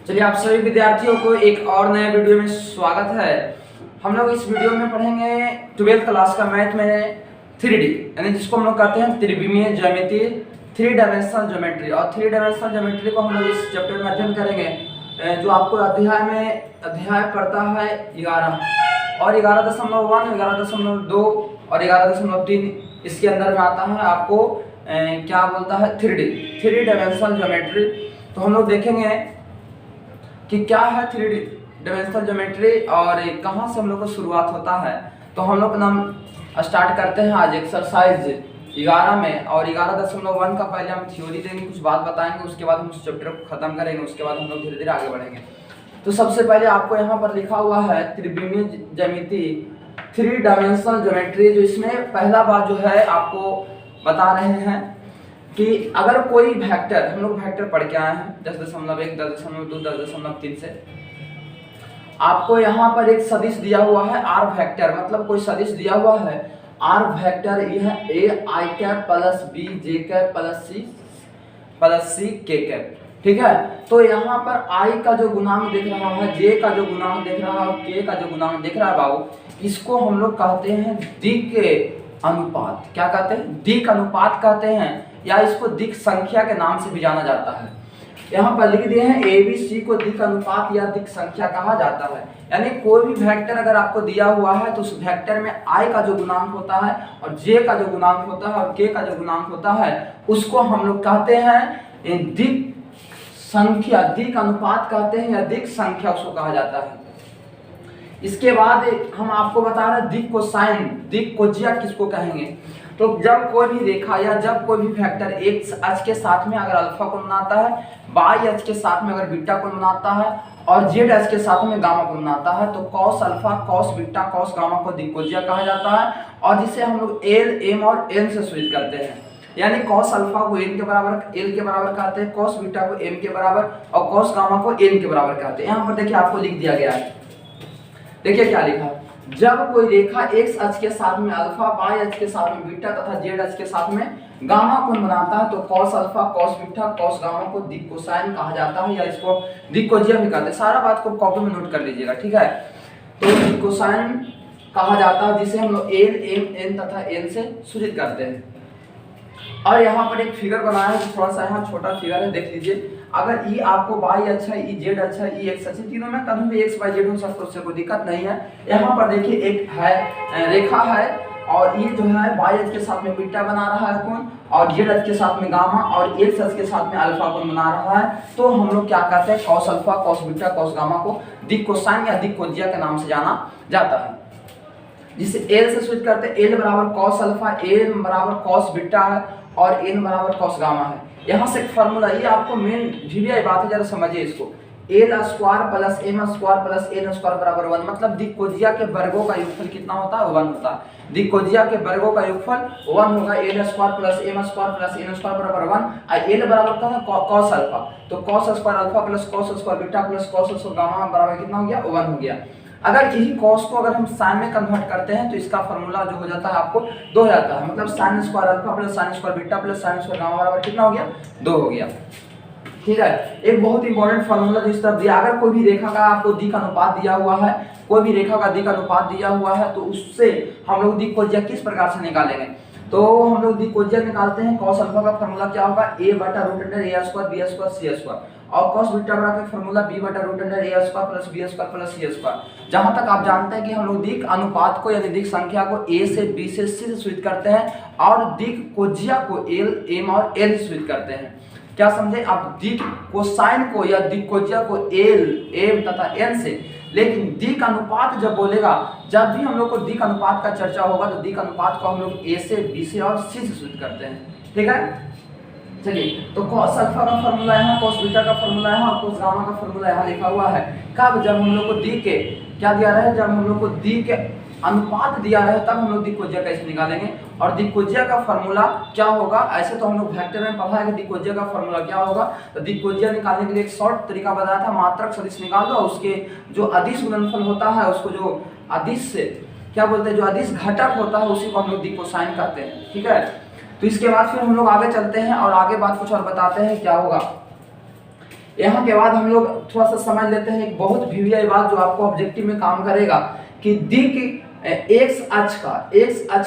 चलिए आप सभी विद्यार्थियों को एक और नए वीडियो में स्वागत है। हम लोग इस वीडियो में पढ़ेंगे 12th क्लास का मैथ में 3D यानी जिसको हम लोग कहते हैं त्रिविमीय ज्यामिति, 3 डायमेंशनल ज्योमेट्री। और 3 डायमेंशनल ज्योमेट्री को हम लोग इस चैप्टर में अध्ययन करेंगे जो आपको अध्याय पड़ता है 11 और 11.1, 11.2 और 11.3 इसके अंदर में आता है। आपको क्या बोलता है 3 डायमेंशनल ज्योमेट्री। तो हम लोग देखेंगे कि क्या है 3 डायमेंशनल ज्योमेट्री और कहाँ से हम लोग को शुरुआत होता है। तो हम लोग नाम स्टार्ट करते हैं आज एक्सरसाइज 11 में। और 11.1 का पहले हम थ्योरी देंगे, कुछ बात बताएंगे, उसके बाद हम उस चैप्टर को खत्म करेंगे, उसके बाद हम लोग धीरे धीरे आगे बढ़ेंगे। तो सबसे पहले आपको यहाँ पर लिखा हुआ है त्रिविमीय ज्यामिति 3 डायमेंशनल ज्योमेट्री। जो इसमें पहला बात जो है आपको बता रहे हैं कि अगर कोई वेक्टर, हम लोग वेक्टर पढ़ के आए हैं 10.1, 10.2, 10.3 से, आपको यहाँ पर एक सदिश दिया हुआ है आर वेक्टर, मतलब कोई सदिश दिया हुआ है आर वेक्टर, यह A I cap plus B J cap plus C K cap, ठीक है। तो यहाँ पर आई का जो गुणांक दिख रहा है, जे का जो गुणांक दिख रहा है और के का जो गुणांक दिख रहा है बाबू, इसको हम लोग कहते हैं दिक् अनुपात। क्या कहते हैं? दिक् अनुपात कहते हैं, या इसको दिक् संख्या के नाम से भी जाना जाता है। यहाँ पर लिख दिए हैं ए बी सी को दिक् अनुपात या दिक् संख्या कहा जाता है। यानी कोई भी वेक्टर अगर आपको दिया हुआ है तो उस वेक्टर में आई का जो गुणांक होता है और जे का जो गुणांक होता है और के का जो गुणांक होता है उसको हम लोग कहते हैं दिक् संख्या, दिक् अनुपात कहते हैं या दिक् संख्या उसको कहा जाता है। इसके बाद हम आपको बता रहे हैं दिक् कोसाइन, दिक् कोज्या किसको कहेंगे। तो जब कोई भी रेखा या जब कोई भी वेक्टर एक्स अक्ष के साथ में अगर अल्फा कोण बनाता है, वाई अक्ष के साथ में अगर बीटा कोण बनाता है और जेड अक्ष के साथ में गामा कोण बनाता है, तो cos alpha, cos beta, cos gamma को दिक् कोज्या कहा जाता है। और जिसे हम लोग एल, एम और एन से सूचित करते हैं। यानी कॉस अल्फा को एल के बराबर कहते हैं, कॉस बीटा को एम के बराबर और कॉस गामा को एन के बराबर कहते हैं। यहाँ पर देखिए आपको लिख दिया गया है, देखिए क्या लिखा है। जब कोई रेखा एक्स अक्ष के साथ में अल्फा, वाई अक्ष के साथ में बीटा तथा जेड अक्ष के साथ में गामा कोण बनाता है तो cos alpha, cos beta, cos gamma को दिक् कोसाइन कहा जाता है या इसको दिक् कोज्या भी कहते हैं। सारा बात को कॉपी में नोट कर लीजिएगा, ठीक है। तो दिक् कोसाइन कहा जाता है जिसे हम लोग एल, एम, एन तथा एन से सूचित करते हैं। और यहाँ पर एक फिगर बनाया है, थोड़ा सा यहाँ छोटा फिगर है, देख लीजिए। अगर ई आपको वाई अच्छा है, ई जेड अच्छा है, ई एक्स अच्छा है, तीनों में कभी भी एक्स वाई जेड हो सकता है, उससे कोई दिक्कत नहीं है। यहाँ पर देखिए एक है रेखा है और ये जो है वाई अक्ष के साथ में बीटा बना रहा है कोण और जेड अक्ष के साथ में गामा और एक्स अक्ष के साथ में अल्फा कोण बना रहा है। तो हम लोग क्या कहते हैं, cos alpha, cos beta, cos gamma को दिक् कोसाइन या दिक् कोज्या के नाम से जाना जाता है, जिसे एल से सूचित करते हैं। एल बराबर कॉस अल्फा, एल बराबर कॉस बीटा है और एन बराबर कॉस गामा है। यहाँ से एक फार्मूला, ये आपको मेन ढीलिया बात है, जरा समझिए इसको। L square plus M square plus N square बराबर 1, मतलब दिक् कोज्या के वर्गों का योगफल कितना होता है? 1 होता है। दिक् कोज्या के वर्गों का योगफल 1 होगा। L square plus M square plus N square बराबर 1 और एल बराबर क्या है? कॉस अल्फा, तो cos square alpha plus cos square beta plus cos square gamma बराबर कितना हो गया? 1 हो गया। अगर यही कॉस को अगर हम साइन में कन्वर्ट करते हैं तो इसका फॉर्मूला जो हो जाता है आपको 2 हो जाता है, मतलब sine square alpha plus sine square beta plus sine square gamma बराबर कितना हो गया? 2 हो गया, ठीक है। एक बहुत इंपॉर्टेंट फार्मूला जिस तरह दिया, अगर कोई भी रेखा का आपको दिक् अनुपात दिया हुआ है, कोई भी रेखा का दिक् अनुपात दिया हुआ है तो उससे हम लोग दिक् कोज्या किस प्रकार से निकालेंगे। तो हम लोग दिक् कोज्या निकालते हैं। कॉस अल्फा का फॉर्मूला क्या होगा? a बटा root under a square b square c square और कॉस बीटा का फॉर्मूला b बटा root under a square plus b square plus c square. जहां तक आप जानते हैं कि हम लोग दिक् अनुपात को यानी दिक् संख्या को a से b से c से सूचित करते हैं और दिक् कोज्या को l, m और n से सूचित करते हैं। क्या समझे आप? दिक् कोसाइन को या दिक् कोज्या को एल, एम तथा एन से, लेकिन दिक् अनुपात जब बोलेगा, जब भी हम लोग को दिक् अनुपात का चर्चा होगा तो दिक् अनुपात को हम लोग ए से, बी से और सी से सूचित करते हैं, ठीक है। चलिए, तो कॉस अल्फा का फॉर्मूला यहाँ, कॉस बीटा का फॉर्मूला यहाँ और कॉस गामा का फॉर्मूला यहाँ लिखा हुआ है। कब? जब हम लोग को दिक् के क्या दिया रहे, जब हम लोग को दिक् अनुपात दिया रहे तब हम लोग दिक् कोज्या कैसे निकालेंगे। और दिक् कोज्या का फॉर्मूला क्या होगा? ऐसे तो हम लोग वेक्टर में पढ़ा है कि दिक् कोज्या का फॉर्मूला क्या होगा। तो दिक् कोज्या निकालने के लिए एक शॉर्ट तरीका बताया था, मात्रक सदिश निकाल दो, उसके जो अदिश गुणनफल होता है उसको जो अदिश से क्या बोलते हैं, जो अदिश घटक होता है उसी को हम लोग दिक् कोसाइन कहते हैं, ठीक है। तो इसके बाद फिर हम लोग आगे चलते हैं और आगे बात कुछ और बताते हैं क्या होगा। यहाँ के बाद हम लोग थोड़ा सा समझ लेते हैं एक बहुत भिविया बात जो आपको ऑब्जेक्टिव में काम करेगा कि दिक एक्स अक्ष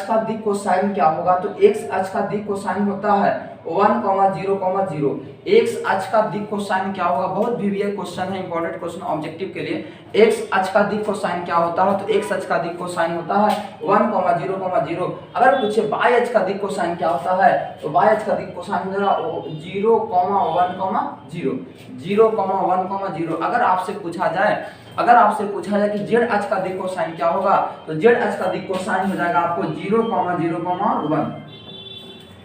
का दिक कोसाइन क्या होगा। तो एक्स अक्ष का दिक कोसाइन होता है 1,0,0। एक्स अक्ष का दिक कोसाइन क्या होगा, बहुत भिविया क्वेश्चन है, इंपॉर्टेंट क्वेश्चन ऑब्जेक्टिव के लिए। एक्स अक्ष का दिक कोसाइन क्या होता है, तो एक्स अक्ष का दिक कोसाइन होता है 1,0,0। अगर पूछे वाई अक्ष का दिक कोसाइन क्या होता है, तो वाई अक्ष का दिक कोसाइन हो जाएगा 0,1,0। 0,1,0। अगर आपसे पूछा जाए कि जेड अक्ष का दिक कोसाइन क्या होगा, तो जेड अक्ष का दिक कोसाइन हो जाएगा आपको 0,0,1।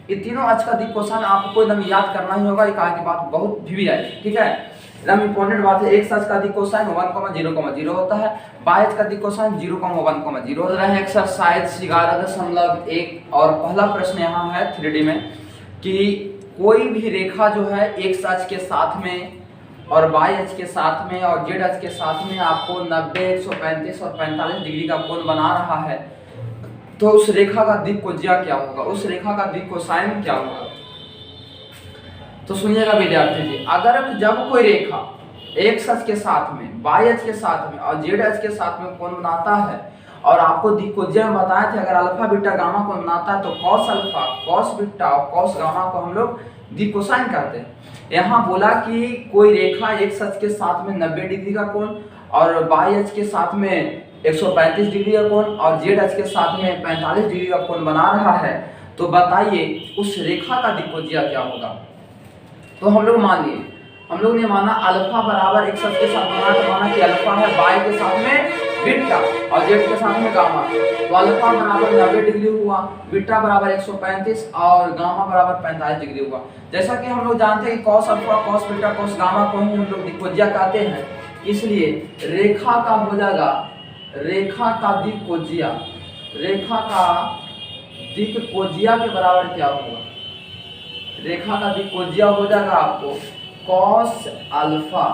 ये तीनों अक्ष का दिक कोसाइन आपको एकदम याद करना ही होगा, एक आगे बात बहुत भी है, ठीक है, एकदम इंपॉर्टेंट बात है। एक्स अक्ष का दिक कोसाइन 1,0,0 होता है, वाई अक्ष का दिक कोसाइन 0,1,0 होता है। एक्सरसाइज 11.1 और पहला प्रश्न यहाँ है 3D में कि कोई भी रेखा जो है एक्स अक्ष के साथ में और वाई अक्ष के साथ में और जेड अक्ष के साथ में आपको 90, 135 और 45 डिग्री का कोण बना रहा है, तो उस रेखा का दिक कोज्या क्या होगा, उस रेखा का दिक कोसाइन क्या होगा। तो सुनिएगा विद्यार्थी जी, अगर जब कोई रेखा एक्स अक्ष के साथ में, वाई अक्ष के साथ में और जेड अक्ष के साथ में कोण बनाता है और आपको दिक कोज्या में बताए थे अगर अल्फा बीटा गामा कोण बनाता है तो कॉस अल्फा, कॉस बीटा और कॉस गामा को हम लोग दिक कोसाइन कहते हैं। यहाँ बोला कि कोई रेखा एक्स अक्ष के साथ में 90 डिग्री का कोण और वाई अक्ष के साथ में 135 डिग्री का कोण और जेड अक्ष के साथ में 45 डिग्री का कोण बना रहा है, तो बताइए उस रेखा का दिक कोज्या क्या होगा। तो हम लोग मान लिए, हम लोग ने माना अल्फा बराबर एक्स अक्ष के साथ माना कि अल्फा है वाई के साथ में बीटा और जेड के साथ में गामा। तो अल्फा बराबर 90 डिग्री हुआ, बीटा बराबर 135 और गामा बराबर 45 डिग्री हुआ। जैसा कि हम लोग जानते हैं कि cos alpha, cos beta, cos gamma को ही हम लोग दिक कोज्या कहते हैं, इसलिए रेखा का हो जाएगा, रेखा का दिक कोज्या, रेखा का दिक कोज्या के बराबर क्या होगा, रेखा का दिक कोज्या हो जाएगा आपको कॉस अल्फा,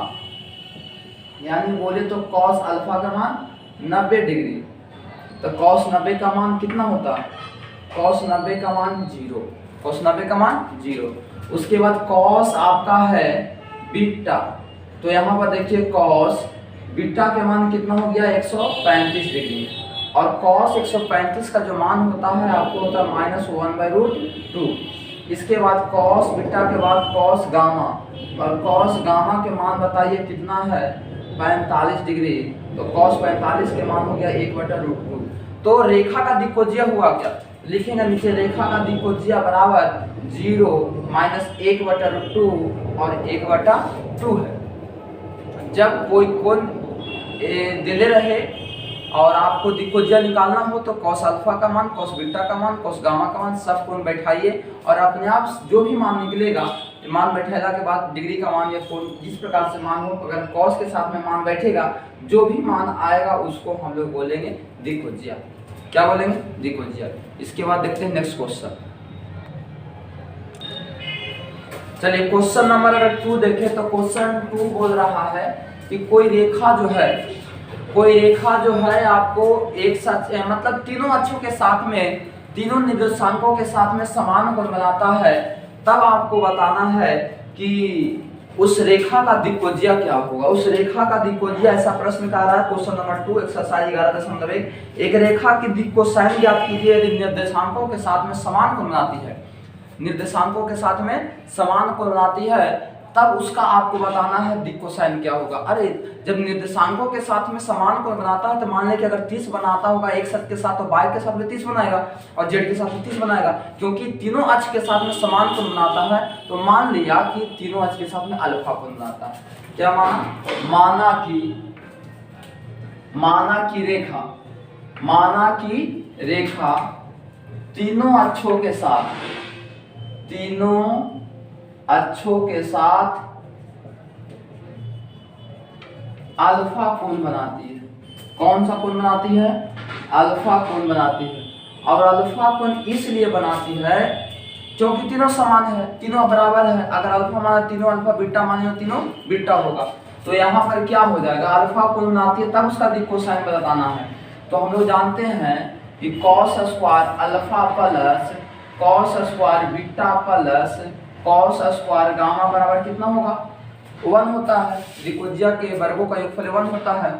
यानी बोले तो कॉस अल्फा का मान 90 डिग्री, तो कॉस 90 का मान कितना होता है, कॉस 90 का मान 0, कॉस 90 का मान 0। उसके बाद कॉस आपका है बीटा, तो यहाँ पर देखिए कॉस बीटा के मान कितना हो गया 135 डिग्री और कॉस 135 का जो मान होता है आपको होता है -1/√2। इसके बाद कॉस बीटा के बाद कॉस गामा और कॉस गामा के मान बताइए कितना है 45 डिग्री, तो कॉस 45 के मान हो गया 1/√2। तो रेखा का दिक कोज्या हुआ क्या, लिखेंगे नीचे रेखा का दिक कोज्या बराबर 0 - 1/√2 और 1/2 है। जब कोई कोण दिले रहे और आपको दिक कोज्या निकालना हो तो कॉस अल्फा का मान, कॉस बीटा का मान, कॉस गामा का मान सब कोण बैठाइए और अपने आप जो भी मान निकलेगा, मान बैठेगा के बाद डिग्री का मान या कोण जिस प्रकार से मान हो, अगर कॉस के साथ में मान बैठेगा जो भी मान आएगा उसको हम लोग बोलेंगे दिक कोज्या। क्या बोलेंगे, दिक कोज्या। इसके बाद देखते हैं नेक्स्ट क्वेश्चन। चलिए क्वेश्चन नंबर अगर 2 देखें तो क्वेश्चन 2 बोल रहा है कि कोई रेखा जो है आपको एक साथ मतलब तीनों अक्षों के साथ में, तीनों निर्देशांकों के साथ में समान कोण बनाता है, तब आपको बताना है कि उस रेखा का दिक कोज्या क्या होगा। उस रेखा का दिक कोज्या ऐसा प्रश्न कह रहा है क्वेश्चन नंबर 2 एक्सरसाइज 11.1। एक रेखा की दिक कोसाइन ज्ञात कीजिए यदि निर्देशांकों के साथ में समान कोण बनाती है, निर्देशांकों के साथ में समान कोण बनाती है, तब उसका आपको बताना है दिक कोसाइन क्या होगा। अरे जब निर्देशांकों के साथ में समान कोण बनाता है तो मान लें कि अगर 30 बनाता होगा एक अक्ष के साथ तो वाई के साथ में 30 बनाएगा और जेड के साथ में 30 बनाएगा, क्योंकि तीनों अक्ष के साथ में समान कोण बनाता है। तो मान लिया कि तीनों अक्ष के साथ में अल्फा कोण बनाता है। क्या माना, माना कि रेखा तीनों अक्षों के साथ अल्फा कोण बनाती है। कौन सा कोण बनाती है, अल्फा कोण बनाती है। और अल्फा कोण इसलिए बनाती है क्योंकि तीनों समान है, तीनों बराबर है। अगर अल्फा माना तीनों अल्फा, बीटा माने तीनों बीटा होगा, तो यहाँ पर क्या हो जाएगा, अल्फा कोण बनाती है तब उसका दिक कोसाइन बताना है। तो हम लोग जानते हैं कि cos square alpha plus cos square beta plus cos square gamma बराबर कितना होगा 1 होता है, त्रिभुजा के वर्गों का योगफल 1 होता है।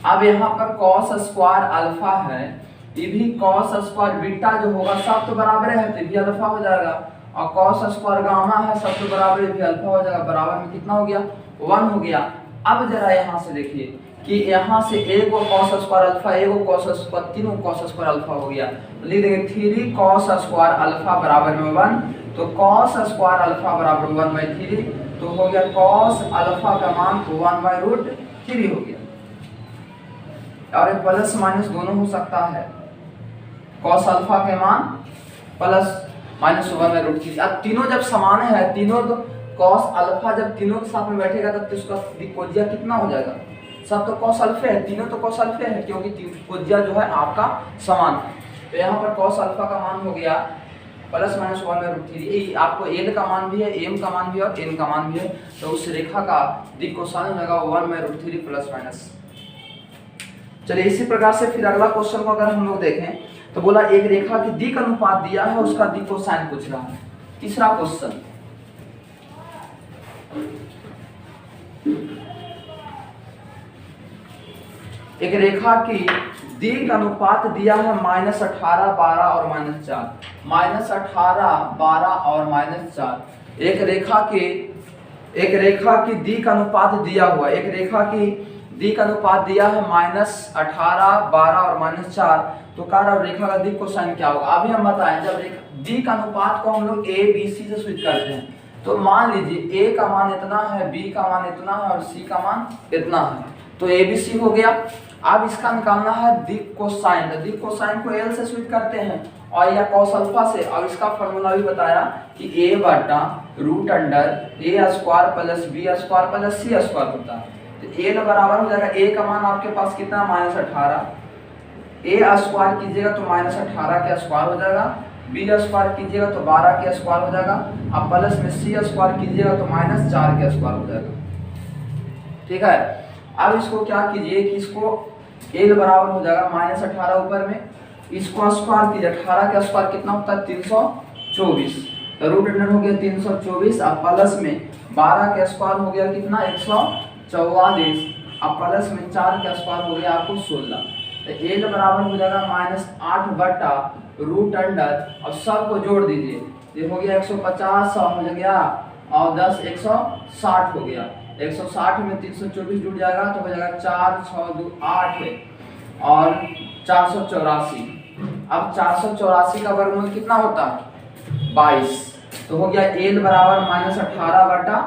अब यहाँ पर कॉस स्क्वायर अल्फा है, ये भी कॉस स्क्वायर बीटा जो होगा सब तो बराबर है तो भी अल्फा हो जाएगा, और कॉस स्क्वायर गामा है सब तो बराबर है भी अल्फा हो जाएगा। बराबर में कितना हो गया 1 हो गया। अब जरा यहाँ से देखिए कि यहाँ से एक और कॉस स्क्वायर अल्फा, एक और कॉस स्क्वायर, तीनों कॉस स्क्वायर अल्फा हो गया, तो लिख देंगे 3 कॉस स्क्वायर अल्फा बराबर में 1, तो कॉस स्क्वायर अल्फा बराबर 1/3, तो हो गया कॉस अल्फा का मान 1/√3 हो गया। और प्लस माइनस दोनों हो सकता है, कॉस अल्फा के मान प्लस माइनस 1/√3। अब तीनों जब समान है, तीनों तो कॉस अल्फा जब तीनों के साथ में बैठेगा तब तो उसका त्रिकोज्या कितना हो जाएगा, सब तो कॉस अल्फा है, तीनों तो कॉस अल्फा है क्योंकि त्रिकोज्या जो है आपका समान है। तो यहाँ पर कॉस अल्फा का मान हो गया प्लस माइनस 1/√3। आपको एल का मान भी है, एम का मान भी है और एन का मान भी है, तो उस रेखा का दिक् कोसाइन होगा 1/√3 प्लस माइनस। चलिए इसी प्रकार से फिर अगला क्वेश्चन को अगर हम लोग देखें तो बोला एक रेखा की दिक् अनुपात दिया है, उसका दिक् कोसाइन पूछ रहा है। तीसरा क्वेश्चन, एक रेखा की दिक् अनुपात दिया है -18, 12 और -4, -18, 12 और -4। एक रेखा की दिक् अनुपात दिया हुआ, एक रेखा की दिक् अनुपात दिया है -18, 12 और -4, तो कह रहा रेखा का दिक् कोसाइन क्या होगा। अभी हम बताएं जब दिक् अनुपात को हम लोग ए बी सी से स्विच करते हैं तो मान लीजिए ए का मान इतना है, बी का मान इतना है और सी का मान इतना है, तो ए बी सी हो गया। अब इसका निकालना है दिक् कोसाइन, तो दिक् कोसाइन को एल से स्विच करते हैं और या कॉस अल्फा से, और इसका फॉर्मूला भी बताया कि a बटा root under A square plus B square plus C square होता है। तो एल बराबर हो जाएगा, ए का मान आपके पास कितना -18, ए स्क्वायर कीजिएगा तो -18 के स्क्वायर हो जाएगा, बी स्क्वायर कीजिएगा तो 12 के स्क्वायर हो जाएगा, अब प्लस में सी स्क्वायर कीजिएगा तो -4 के स्क्वायर हो जाएगा। ठीक है, अब इसको क्या कीजिए कि इसको एल बराबर हो जाएगा -18 ऊपर में, इसको स्क्वायर कीजिए, 18 का स्क्वायर कितना होता है 324, तो रूट अंडर हो गया 324, अब प्लस में 12 का स्क्वायर हो गया कितना 144, अब प्लस में 4 का स्क्वायर हो गया आपको 16, तो एल बराबर हो जाएगा -8 बटा रूट अंडर, और सब को जोड़ दीजिए, ये हो गया 150 हो गया और 10 160 हो गया, 160 में 324 जुड़ जाएगा तो हो जाएगा 4 6 2 8 और 484। अब 484 का वर्गमूल कितना होता है 22, तो हो गया एल बराबर -18 बटा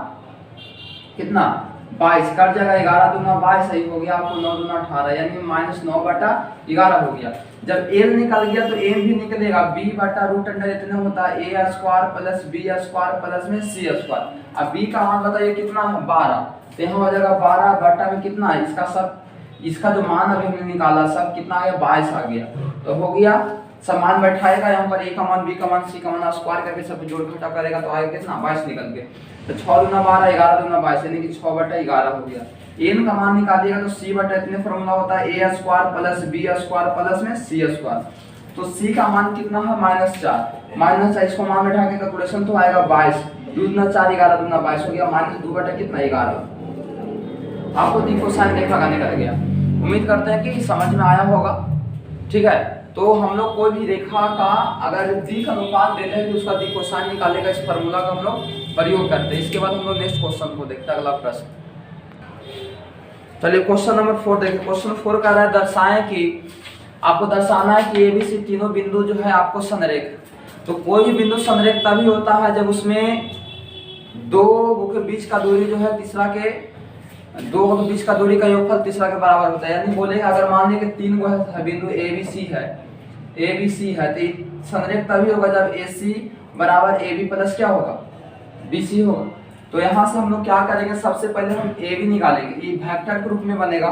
कितना 22, कट जाएगा 11 दूना 22, सही हो गया आपको 9 दूना 18 यानी -9 बटा 11 हो गया। जब एल निकल गया तो एम भी निकलेगा, बी बटा रूट अंडर इतना होता है A square plus B square plus में सी स्क्वायर, अब बी का मान बताइए कितना है 12, तो यहाँ हो जाएगा 12 बटा में कितना है इसका सब, इसका जो मान अभी हमने निकाला सब कितना आ गया 22 आ गया, तो हो गया सब मान बैठाएगा यहाँ पर ए का मान बी का मान सी का मान स्क्वायर करके सब जोड़ घटा करेगा तो आएगा कितना 22 निकल गया, तो 6 दूना 12 11 दूना 22 यानी कि 6 बटा 11 हो गया। एन का मान निकालिएगा तो सी बटा इतने फॉर्मूला होता है A square plus B square plus में सी स्क्वायर, तो सी का मान कितना है -4, इसको मान बैठा के कैलकुलेशन तो आएगा 22, 2 दूना 4 11 दूना 22 हो गया, -2 बटा कितना 11। आपको दिक् कोसाइन रेखा का निकल गया। उम्मीद करते हैं कि समझ में आया होगा। ठीक है, तो हम लोग कोई भी रेखा का अगर दिक् अनुपात देते हैं तो उसका दिक् कोसाइन निकालने का इस फार्मूला का हम लोग प्रयोग करते हैं। इसके बाद हम लोग नेक्स्ट क्वेश्चन को देखते हैं, अगला प्रश्न। चलिए क्वेश्चन नंबर 4 देखिए। क्वेश्चन 4 कह रहा है दर्शाएं कि आपको दर्शाना है कि एबीसी तीनों बिंदु जो है आपको संरेख, तो कोई भी बिंदु संरेख तभी होता है जब उसमें दो के बीच का दूरी जो है तीसरा के दो के बीच का दूरी का योगफल तीसरा के बराबर होता है। यानी बोलेगा अगर मान लीजिए कि 3 गो है बिंदु एबीसी है तो संरेख तभी होगा जब एसी बराबर एबी प्लस क्या होगा बीसी होगा। तो यहाँ से हम लोग क्या करेंगे, सबसे पहले हम ए बी निकालेंगे, ये वेक्टर के रूप में बनेगा,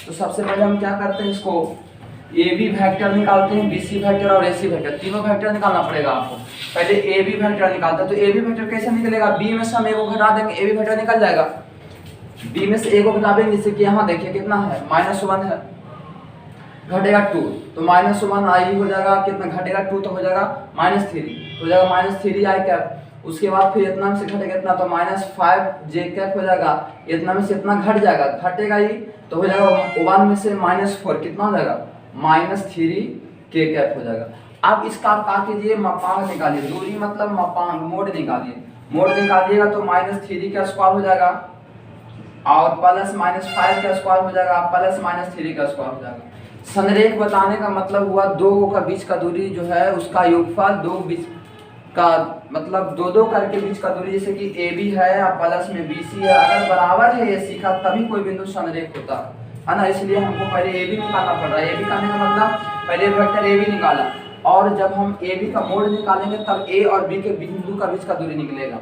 तो सबसे पहले हम क्या करते हैं इसको ए बी वेक्टर निकालते हैं, बी सी वेक्टर और ए सी वेक्टर, तीनों वेक्टर निकालना पड़ेगा आपको। पहले ए बी वेक्टर निकालते हैं, तो ए बी वेक्टर कैसे निकलेगा, बी में से हम ए को घटा देंगे, ए बी वेक्टर निकल जाएगा, बी में से ए को घटा देंगे, जैसे कि यहाँ देखिए कितना है -1 है, घटेगा 2, तो -1 आई हो जाएगा, कितना घटेगा 2 तो हो जाएगा -3, हो जाएगा -3 आई क्या, उसके बाद फिर इतना में से घटेगा इतना, तो -5j कैप हो जाएगा, इतना में से इतना घट जाएगा, घटेगा ही तो हो जाएगा 1 में से -4 कितना हो जाएगा, -3k कैप हो जाएगा। अब इसका आप क्या कीजिए, मापांक निकालिए, दूरी मतलब मापांक मोड निकालिए, मोड निकालिएगा तो -3 का स्क्वायर हो जाएगा और प्लस -5 का स्क्वायर हो जाएगा, प्लस -3 का स्क्वायर हो जाएगा। संरेख बताने का मतलब हुआ दो का बीच का दूरी जो है उसका योगफल, दो बीच का मतलब दो करके बीच का दूरी, जैसे कि AB है और प्लस में BC है, अगर बराबर है AC का तभी कोई बिंदु संरेख होता है ना, इसलिए हमको पहले AB निकालना पड़ रहा है। AB निकालने का मतलब पहले वेक्टर AB निकाला और जब हम AB का मोड निकालेंगे तब A और B के बिंदु का बीच का दूरी निकलेगा।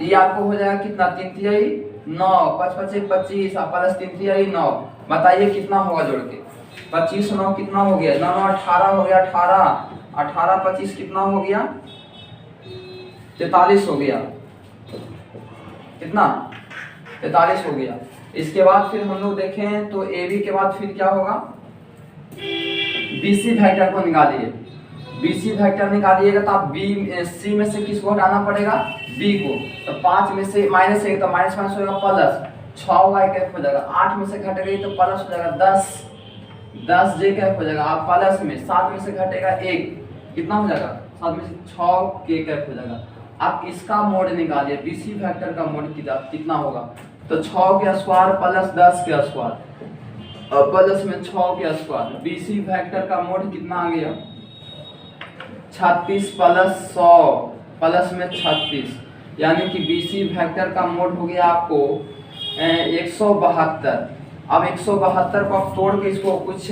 ये आपको हो जाएगा कितना, 3 तिहाई 9, 5 5 25 प्लस 3 तिहाई 9, बताइए कितना होगा जोड़ के, 25 9 कितना हो गया, 9 9 18 हो गया, 18 25 कितना हो गया, 43 हो गया, कितना 43 हो गया। इसके बाद फिर हम लोग देखें तो AB के बाद फिर क्या होगा, BC वेक्टर को निकालिए, BC वेक्टर निकालिएगा तो आप C में से किसको हटाना पड़ेगा, B को, तो 5 में से -1 तो माइनस होगा प्लस 6 कैप हो जाएगा, 8 में से घट गई तो प्लस हो जाएगा 10 j कैप हो जाएगा, आप प्लस में 7 में से घटेगा 1 कितना हो जाएगा, 7 में से 6 k कैप हो जाएगा। आप इसका मोड निकालिए, BC वेक्टर का मोड कितना होगा, तो 6 के स्क्वायर प्लस 10 के स्क्वायर और प्लस में 6 के स्क्वायर, BC वेक्टर का मोड कितना आ गया, 36 प्लस 100 प्लस में 36, यानी कि BC वेक्टर का मोड हो गया आपको 172। अब 172 को आप तोड़ के इसको कुछ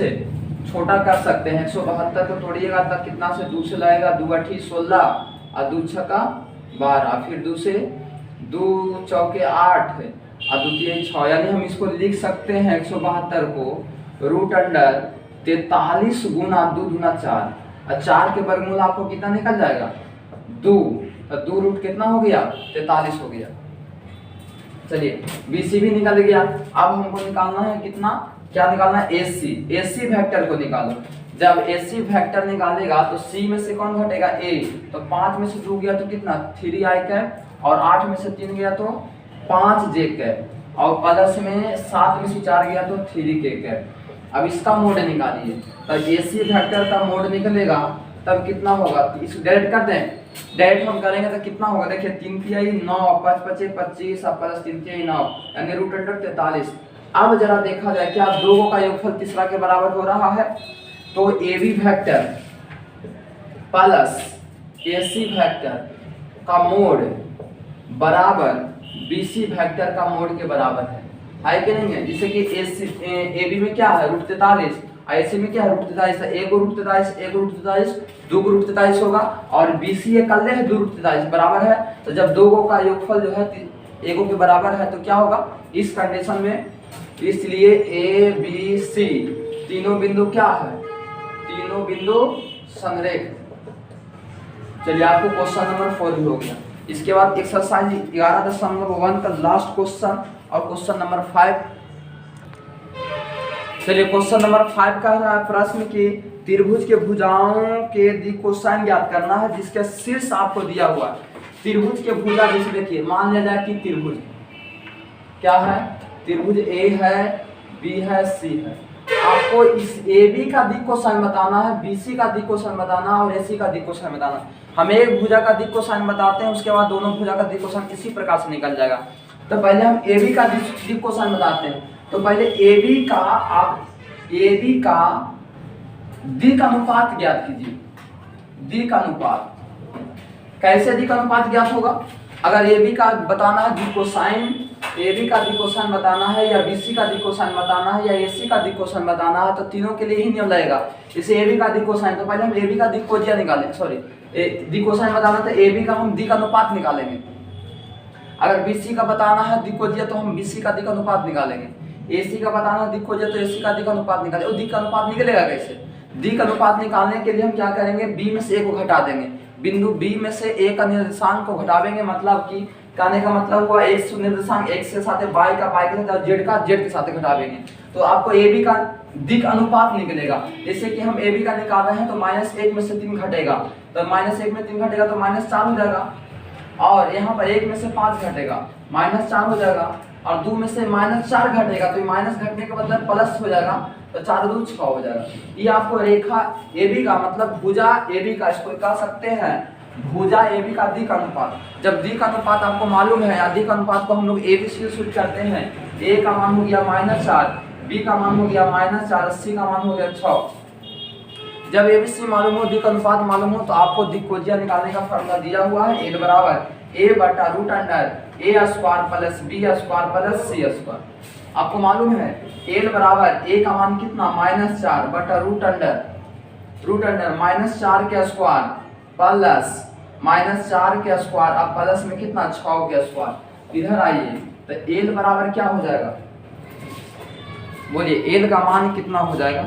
छोटा कर सकते हैं, 172 को तोड़िएगा तब कितना से 2 से लगेगा, 2 8 16 और 2 6 12, फिर 2 से 2 चौके 8 और 2 3 6, यानी हम इसको लिख सकते हैं 172 को रूट अंडर 43 गुना 2 दूना 4 और 4 के वर्गमूल आपको कितना निकल जाएगा 2, तो 2 रूट कितना हो गया 43 हो गया। चलिए BC भी निकल गया। अब हमको निकालना है कितना, क्या निकालना है, AC वेक्टर को निकालो। जब AC वेक्टर निकालेगा तो C में से कौन घटेगा, A, तो 5 में से 2 गया तो कितना 3i कैप और 8 में से 3 गया तो 5j कैप और प्लस में 7 में से 4 गया तो 3k कैप। अब इसका मोड निकालिए, तो AC वेक्टर का मोड निकलेगा तब कितना होगा, इसको डायरेक्ट कर दें, डायरेक्ट हम करेंगे तो कितना होगा, देखिए 3 तिहाई 9 5 5 25 प्लस 3 तिहाई 9 यानी रूट अंडर 43। अब जरा देखा जाए क्या दो का योगफल तीसरा के बराबर हो रहा है, तो AB vector plus AC vector का मोड बराबर BC वेक्टर का मोड के बराबर है कि नहीं है। जैसे कि AB में क्या है रूट 43, ऐसे में क्या है रूट 43, एक रूट 43 एक रूट 43 दो रूट 43 होगा और BC इकल्ले है 2 रूट 43 बराबर है। तो जब दो का योगफल जो है एगो के बराबर है तो क्या होगा इस कंडीशन में, इसलिए ABC तीनों बिंदु क्या है, तीनों बिंदु संरेख। चलिए आपको क्वेश्चन नंबर 4 भी हो गया। इसके बाद एक्सरसाइज 11.1 का लास्ट क्वेश्चन और क्वेश्चन नंबर 5। चलिए क्वेश्चन नंबर 5 का है प्रश्न की त्रिभुज के भुजाओं के दिक्कोसाइन ज्ञात करना है, जिसका शीर्ष आपको दिया हुआ है। त्रिभुज के भुजा जैसे देखिए मान लिया जाए कि त्रिभुज क्या है, त्रिभुज A है B है C है। आपको इस AB का दिक्कोसाइन बताना है, BC का दिक्कोसाइन बताना है और AC का दिक्कोसाइन बताना है। हम एक भुजा का दिक्कोसाइन बताते हैं, उसके बाद दोनों भुजा का दिक्कोसाइन इसी प्रकार से निकल जाएगा। तो पहले हम AB का दिक्कोसाइन बताते हैं। तो पहले AB का आप AB का दिक् अनुपात ज्ञात कीजिए। दिक् अनुपात कैसे दिक् अनुपात ज्ञात होगा, अगर AB का बताना है दिक्कोसाइन, AB का दिक्कोसाइन बताना है या BC का दिक्कोसाइन बताना है या AC का दिक्कोसाइन बताना है तो तीनों के लिए ही नियम लगेगा। जैसे AB का दिक्कोसाइन तो पहले हम AB का दिक्कोजिया निकालें, सॉरी दिक्कोसाइन बताना तो AB का हम दिक् अनुपात निकालेंगे। अगर BC का बताना है दिक्कोजिया तो हम BC का दिक् अनुपात निकालेंगे। AC का बताना है दिक्कोजिया तो AC का दिक् अनुपात निकालेंगे। और दिक् अनुपात निकलेगा कैसे, दिक् अनुपात निकालने के लिए हम क्या करेंगे, B में से A को घटा देंगे, बिंदु B में से A का निर्देशांक को घटावेंगे, मतलब कि कहने का मतलब हुआ X निर्देशांक X के साथ Y का Y के साथ Z का Z के साथ घटावेंगे तो आपको AB का दिक् अनुपात निकलेगा। जैसे कि हम AB का निकाल रहे हैं तो -1 में से 3 घटेगा, तो -1 में 3 घटेगा तो -4 हो जाएगा। और यहाँ पर 1 में से 5 घटेगा -4 हो जाएगा, और 2 में से -4 घटेगा तो माइनस घटने का मतलब प्लस हो जाएगा, तो 4 2 6 हो जाएगा। ये आपको रेखा AB का मतलब भुजा AB का, इसको कह सकते हैं भुजा AB का दिक् अनुपात। जब दिक् अनुपात आपको मालूम है, या दिक् अनुपात को हम लोग AB से सूत्र करते हैं। A का मान हो गया -4, B का मान हो गया -4, C का मान हो गया 6। जब ABC मालूम हो, दिक् अनुपात मालूम हो, तो आपको दिक्कोजिया निकालने का फॉर्मूला दिया हुआ है। L बराबर A/√A² plus B² plus C²। आपको मालूम है L बराबर A का मान कितना -4 बटा रूट अंडर -4 के स्क्वायर प्लस -4 के स्क्वायर, अब प्लस में कितना 6 के स्क्वायर। इधर आइए तो L बराबर क्या हो जाएगा, बोलिए L का मान कितना हो जाएगा,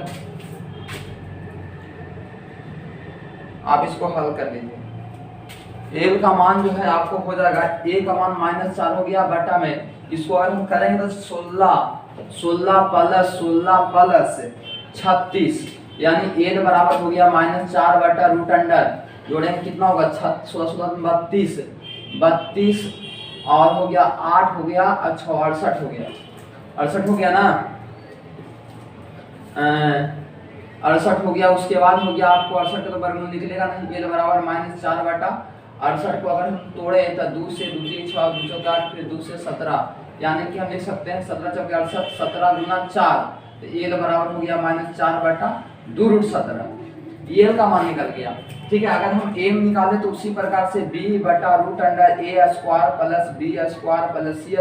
आप इसको हल कर लीजिए। L का मान जो है आपको हो जाएगा, A का मान -4 हो गया बटा में, इसको अगर हम करेंगे तो 16 प्लस 36, यानी L बराबर हो गया -4 बटा रूट अंडर, जोड़ेंगे कितना होगा 16 32 और हो गया 8 हो गया, अच्छा 68 हो गया, 68 हो गया ना, 68 हो गया। उसके बाद हो गया आपको 68 का तो वर्गमूल निकलेगा नहीं, L बराबर -4 बटा 68 को अगर हम तोड़े तो 2 से 2 3 6 2 चौके 8 फिर 2 से 17, यानी कि हम लिख सकते हैं 17 चौके 68 17 दूना 4, तो L बराबर हो गया -4 बटा 2√17। L का मान निकल गया। ठीक है, अगर हम M निकाले तो उसी प्रकार से B बटा root under A² plus B² plus C²।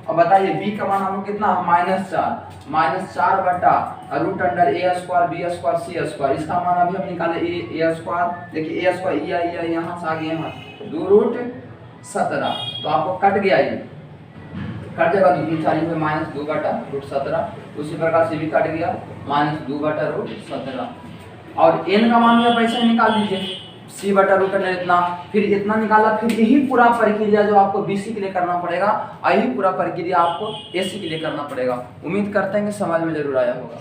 अब बताइए B का मान हमको कितना -4 बटा root under A² B² C²। इसका मान अभी हम निकाले A², देखिए A² यहाँ से आ गया यहाँ 2√17, तो आपको कट गया, ये कट जाएगा 2 3 4 में -2 बटा √17। उसी प्रकार से भी कट गया -2 बटा √17। और n का मान भी पैसा निकाल लीजिए, C बटा रूट अंडर इतना, फिर इतना निकाला, फिर यही पूरा प्रक्रिया जो आपको BC के लिए करना पड़ेगा, यही पूरा प्रक्रिया आपको AC के लिए करना पड़ेगा। उम्मीद करते हैं कि समझ में जरूर आया होगा।